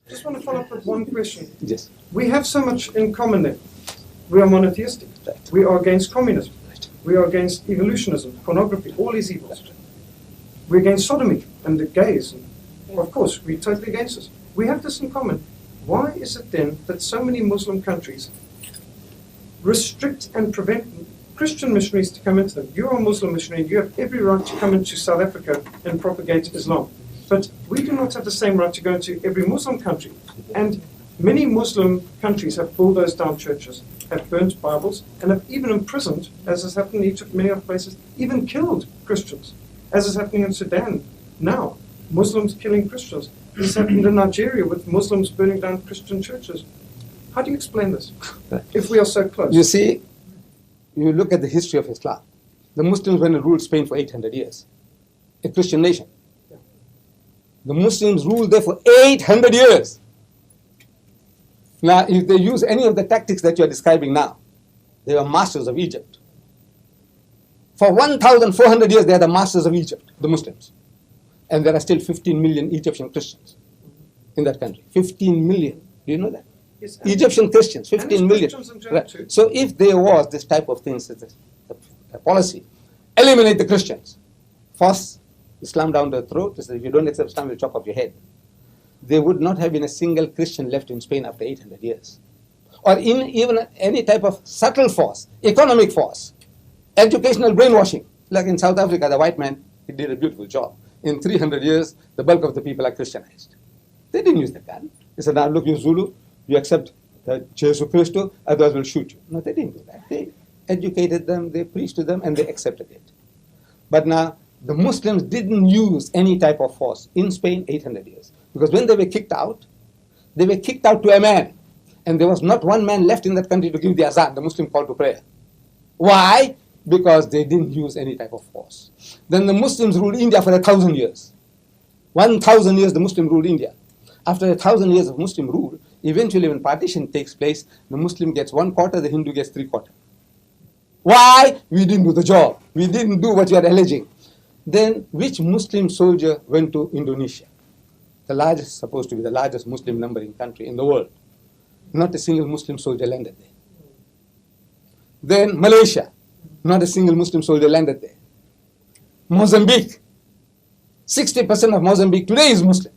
Just want to follow up with one question. Yes. We have so much in common there. We are monotheistic. Right. We are against communism. Right. We are against evolutionism, pornography, all these evils. We're against sodomy and the gays. And of course, we're totally against this. We have this in common. Why is it then that so many Muslim countries restrict and prevent Christian missionaries to come into them? You're a Muslim missionary. You have every right to come into South Africa and propagate Islam. But we do not have the same right to go into every Muslim country. And many Muslim countries have bulldozed down churches, have burnt Bibles, and have even imprisoned, as has happened in Egypt, many other places, even killed Christians, as is happening in Sudan now. Muslims killing Christians. This has happened in Nigeria with Muslims burning down Christian churches. How do you explain this, if we are so close? You see, you look at the history of Islam. The Muslims went and ruled Spain for 800 years, a Christian nation. The Muslims ruled there for 800 years. Now, if they use any of the tactics that you are describing now, they were masters of Egypt. For 1,400 years, they are the masters of Egypt, the Muslims. And there are still 15 million Egyptian Christians in that country. 15 million. Do you know that? Yes, Egyptian Christians, 15 million. Right. So if there was this type of things, a policy, eliminate the Christians, force Islam down their throat, if you don't accept Islam, we'll chop off your head. There would not have been a single Christian left in Spain after 800 years. Or in even any type of subtle force, economic force, educational brainwashing. Like in South Africa, the white man, he did a beautiful job. In 300 years, the bulk of the people are Christianized. They didn't use the gun. They said, now look, you Zulu, you accept Jesus Christ, otherwise we'll shoot you. No, they didn't do that. They educated them, they preached to them, and they accepted it. But now, the Muslims didn't use any type of force in Spain 800 years. Because when they were kicked out to a man. And there was not one man left in that country to give the azan, the Muslim call to prayer. Why? Because they didn't use any type of force. Then the Muslims ruled India for 1,000 years. 1,000 years the Muslim ruled India. After 1,000 years of Muslim rule, eventually when partition takes place, the Muslim gets 1/4, the Hindu gets 3/4. Why? We didn't do the job. We didn't do what you are alleging. Then which Muslim soldier went to Indonesia? The largest, supposed to be the largest Muslim numbering country in the world. Not a single Muslim soldier landed there. Then Malaysia, not a single Muslim soldier landed there. Mozambique, 60% of Mozambique today is Muslim.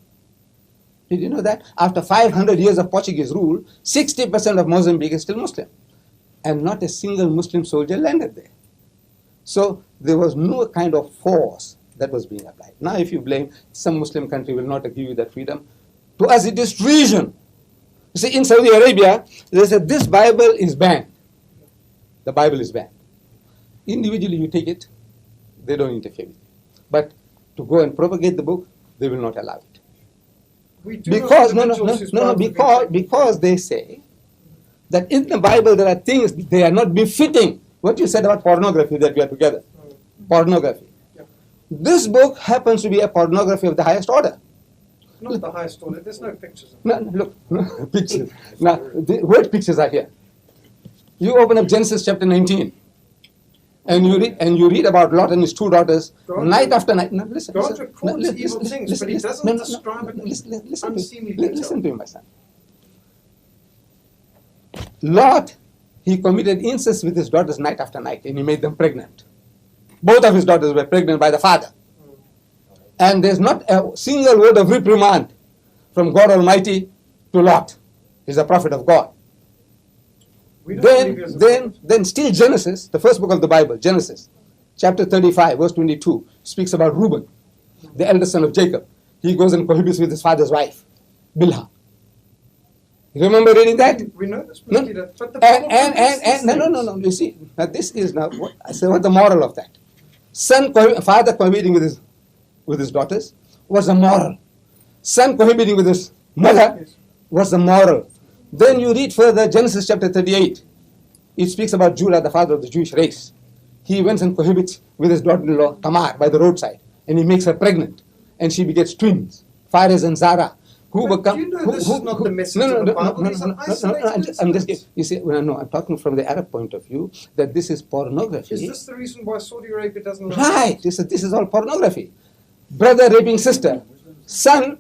Did you know that? After 500 years of Portuguese rule, 60% of Mozambique is still Muslim. And not a single Muslim soldier landed there. So there was no kind of force that was being applied. Now if you blame some Muslim country will not give you that freedom, to us it is treason. You see, in Saudi Arabia, they said this Bible is banned. The Bible is banned. Individually you take it, they don't interfere with you. But to go and propagate the book, they will not allow it. Because they say that in the Bible there are things they are not befitting. What you said about pornography that we are together. Pornography. Yeah. This book happens to be a pornography of the highest order. Not the highest order. There's no pictures. No, look, pictures. Now, the word pictures are here. You open up Genesis chapter 19, and you read about Lot and his two daughters night after night. No, listen. God records evil things, but He doesn't describe it in unseemly detail. Listen to me, my son. Lot, he committed incest with his daughters night after night, and he made them pregnant. Both of his daughters were pregnant by the father. And there's not a single word of reprimand from God Almighty to Lot. He's a prophet of God. Then still Genesis, the first book of the Bible, Genesis, chapter 35, verse 22, speaks about Reuben, the eldest son of Jacob. He goes and cohabits with his father's wife, Bilhah. You remember reading that? We know this, no? but the No. You see, now this is now what I say. What the moral of that? Father cohabiting with his daughters was the moral. Son cohabiting with his mother was the moral. Then you read further Genesis chapter 38. It speaks about Judah, the father of the Jewish race. He went and cohabits with his daughter-in-law Tamar by the roadside, and he makes her pregnant, and she begets twins, Phares and Zara. Who become? You know this is not the message of the Bible. I'm just. You see, no, I'm talking from the Arab point of view that this is pornography. Is this the reason why Saudi Arabia doesn't? Right. This is all pornography. Brother raping sister, son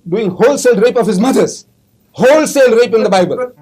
doing wholesale rape of his mothers. Wholesale rape in the Bible. But